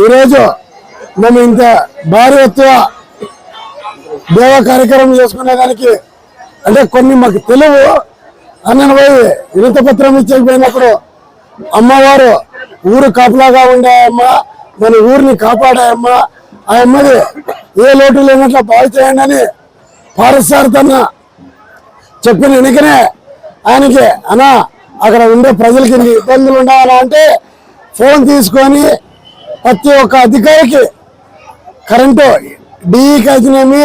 ఈరోజు మేము ఇంత భారీ ఎత్తున దేవ కార్యక్రమం చేసుకునే దానికి అంటే కొన్ని మాకు తెలుగు అన్నను పోయి వినతిపత్రం ఇచ్చకపోయినప్పుడు అమ్మవారు ఊరు కాపలాగా ఉండాయమ్మ, మన ఊరిని కాపాడాయమ్మ, ఆ అమ్మది ఏ లోటు లేనట్లు బాగు చేయండి అని పారసారతన్న చెప్పిన వెనుకనే ఆయనకి అన్నా అక్కడ ఉండే ప్రజలకి ఇబ్బందులు ఉండాలా అంటే ఫోన్ తీసుకొని ప్రతి ఒక్క అధికారికి కరెంటు డిఈకి అయితేనేమి,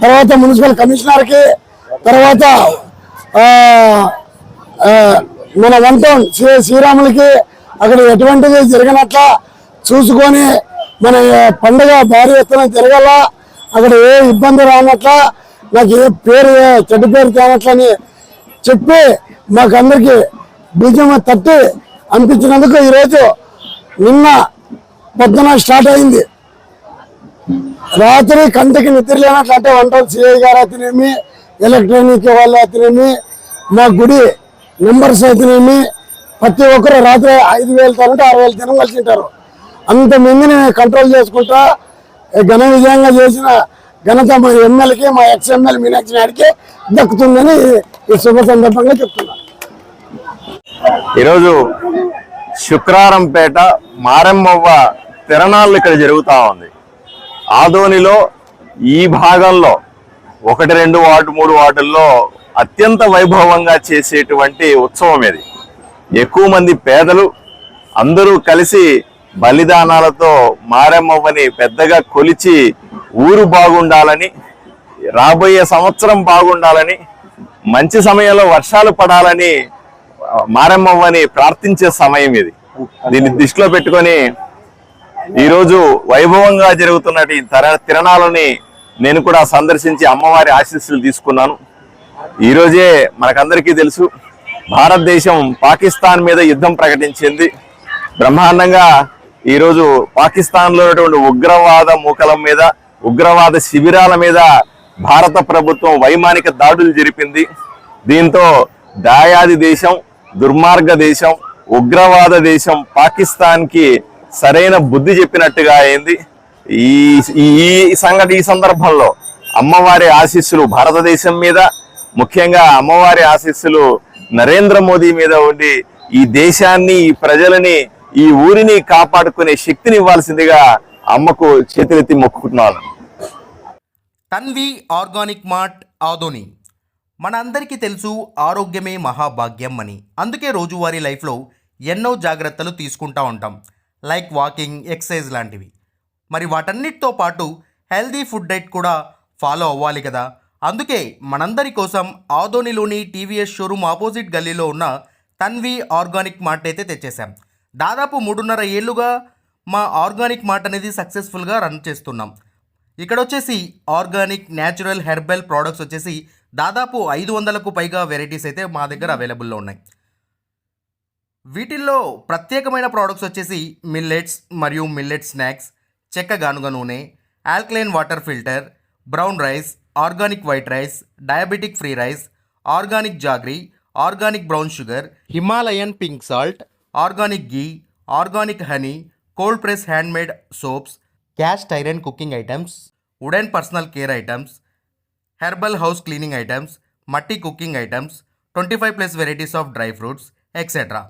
తర్వాత మున్సిపల్ కమిషనర్కి, తర్వాత మన వన్ టౌన్ శ్రీరాములకి అక్కడ ఎటువంటిది జరిగినట్ల చూసుకొని మన పండుగ భారీ ఎత్తున జరగాల, అక్కడ ఏ ఇబ్బంది రానట్ల, నాకు ఏ పేరు చెడ్డ పేరు తేనట్లని చెప్పి మాకందరికి బీజం తట్టి అనిపించినందుకు ఈరోజు నిన్న పొద్దున స్టార్ట్ అయింది. రాత్రి కంటికి నిద్ర లేనట్లు అంటే వన్ టౌన్ సిఐ గారు అయితేనేమి, ఎలక్ట్రానిక్ వాళ్ళు అయితేనేమి, మా గుడి మెంబర్స్ అయితేనేమి, ప్రతి ఒక్కరు రాత్రి 5,000 తినంటే 6,000 తినం కలిసి ఉంటారు. అంతమందిని కంట్రోల్ చేసుకుంటా ఘన విజయంగా చేసిన ఘనత మా ఎమ్మెల్యేకి, మా ఎక్స్ఎమ్మెల్యే మీనాక్షి నాయుడికి దక్కుతుందని ఈ శుభ సందర్భంగా చెప్తున్నాను. ఈరోజు శుక్రారంపేట మారెమ్మవ్వ తిరణాలు ఇక్కడ జరుగుతూ ఉంది. ఆదోనిలో ఈ భాగంలో 1, 2 వార్డు 3 వార్డుల్లో అత్యంత వైభవంగా చేసేటువంటి ఉత్సవం ఇది. ఎక్కువ మంది పేదలు అందరూ కలిసి బలిదానాలతో మారెమ్మవ్వని పెద్దగా కొలిచి ఊరు బాగుండాలని, రాబోయే సంవత్సరం బాగుండాలని, మంచి సమయంలో వర్షాలు పడాలని మారమ్మవ్వని ప్రార్థించే సమయం ఇది. దీన్ని దృష్టిలో పెట్టుకొని ఈరోజు వైభవంగా జరుగుతున్నటి తిరణాలని నేను కూడా సందర్శించి అమ్మవారి ఆశీస్సులు తీసుకున్నాను. ఈరోజే మనకందరికీ తెలుసు, భారతదేశం పాకిస్తాన్ మీద యుద్ధం ప్రకటించింది. బ్రహ్మాండంగా ఈరోజు పాకిస్తాన్లో ఉన్నటువంటి ఉగ్రవాద మూకలం మీద, ఉగ్రవాద శిబిరాల మీద భారత ప్రభుత్వం వైమానిక దాడులు జరిపింది. దీంతో దాయాది దేశం, దుర్మార్గ దేశం, ఉగ్రవాద దేశం పాకిస్తాన్కి సరైన బుద్ధి చెప్పినట్టుగా అయింది. ఈ సందర్భంలో అమ్మవారి ఆశీస్సులు భారతదేశం మీద, ముఖ్యంగా అమ్మవారి ఆశీస్సులు నరేంద్ర మోదీ మీద ఉండి ఈ దేశాన్ని, ఈ ప్రజలని, ఈ ఊరిని కాపాడుకునే శక్తిని ఇవ్వాల్సిందిగా అమ్మకు చేతులెత్తి మొక్కుకుంటున్నాను. Tanvi organic mart Adoni. మన అందరికీ తెలుసు, ఆరోగ్యమే మహాభాగ్యం అని. అందుకే రోజువారీ లైఫ్లో ఎన్నో జాగ్రత్తలు తీసుకుంటూ ఉంటాం, లైక్ వాకింగ్, ఎక్సర్సైజ్ లాంటివి. మరి వాటన్నిటితో పాటు హెల్దీ ఫుడ్ డైట్ కూడా ఫాలో అవ్వాలి కదా. అందుకే మనందరి కోసం ఆదోనిలోని టీవీఎస్ షోరూమ్ ఆపోజిట్ గల్లీలో ఉన్న తన్వి ఆర్గానిక్ మార్ట్ అయితే తెచ్చేసాం. దాదాపు 3.5 ఏళ్ళుగా మా ఆర్గానిక్ మార్ట్ అనేది సక్సెస్ఫుల్గా రన్ చేస్తున్నాం. ఇక్కడ వచ్చేసి ఆర్గానిక్, న్యాచురల్, హెర్బల్ ప్రోడక్ట్స్ వచ్చేసి దాదాపు 500కు పైగా వెరైటీస్ అయితే మా దగ్గర అవైలబుల్లో ఉన్నాయి. వీటిల్లో ప్రత్యేకమైన ప్రోడక్ట్స్ వచ్చేసి మిల్లెట్స్ మరియు మిల్లెట్ స్నాక్స్, చెక్క గానుగ నూనె, alkaline water filter, brown rice, organic white rice, diabetic free rice, organic jaggery, organic brown sugar, Himalayan pink salt, organic ghee, organic honey, cold press handmade soaps, cast iron cooking items, wooden personal care items, herbal house cleaning items, మట్టి cooking items, 25+ varieties of dry fruits etcetera.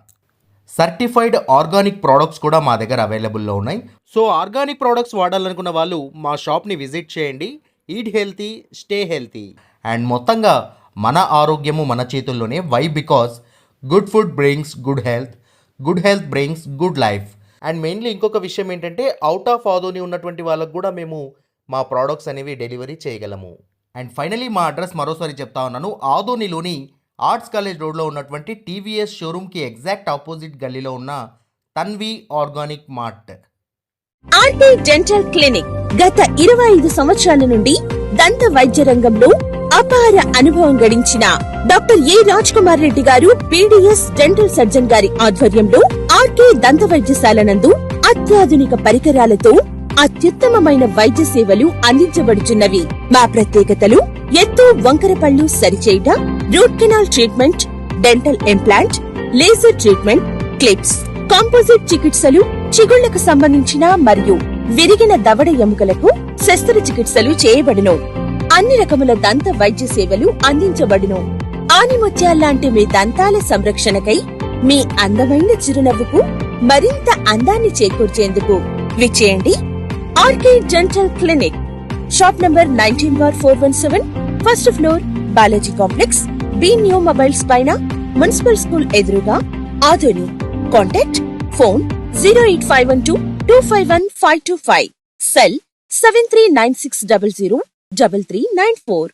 Certified organic products కూడా మా దగ్గర అవైలబుల్లో ఉన్నాయి. So organic products వాడాలనుకున్న వాళ్ళు మా షాప్ని visit చేయండి. Eat healthy, stay healthy. And మొత్తంగా మన ఆరోగ్యము మన చేతుల్లోనే. Why? Because good food brings good health, good health brings good life. And mainly ఇంకొక విషయం ఏంటంటే, అవుట్ ఆఫ్ ఆదోని ఉన్నటువంటి వాళ్ళకు కూడా మేము మా ప్రోడక్ట్స్ అనేవి డెలివరీ చేయగలము. అండ్ ఫైనలీ మా అడ్రస్ మరోసారి చెప్తా ఉన్నాను. ఆదోనిలోని ఆర్ట్స్ కాలేజ్ రోడ్లో ఉన్నటువంటి టీవీఎస్ షోరూమ్కి ఎగ్జాక్ట్ ఆపోజిట్ గల్లీలో ఉన్న Tanvi organic mart. RT dental clinic గత 25 సంవత్సరాల నుండి దంత వైద్య రంగంలో అపార అనుభవం గడించిన డాక్టర్ ఏ రాజ్ కుమార్ రెడ్డి గారు పీడీఎస్ డెంటల్ సర్జన్ గారి ఆధ్వర్యంలో ఆర్కే దంత వైద్యశాల నందు అత్యాధునిక పరికరాలతో అత్యుత్తమమైన వైద్య సేవలు అందించబడుచున్నవి. మా ప్రత్యేకతలు: ఎత్తు వంకర పళ్ళు సరిచేయుట, root canal treatment, dental implant, laser treatment, clips, composite చికిత్సలు, చిగుళ్లకు సంబంధించిన మరియు విరిగిన దవడ ఎముకలకు శస్త్రచికిత్సలు చేయబడును. అన్ని రకముల దంత వైద్య సేవలు అందించబడును. ఆనిముత్యాల్లాంటి మీ దంతాల సంరక్షణకై మీ అందమైన చిరునవ్వుకు మరింత అందాన్ని చేకూర్చేందుకు విచ్చేయండి RK dental clinic. Shop number 19/417, first floor, Balaji complex, B new mobiles పైన, మున్సిపల్ స్కూల్ ఎదురుగా, ఆదోని. Contact phone 08512251525, cell 7396003394.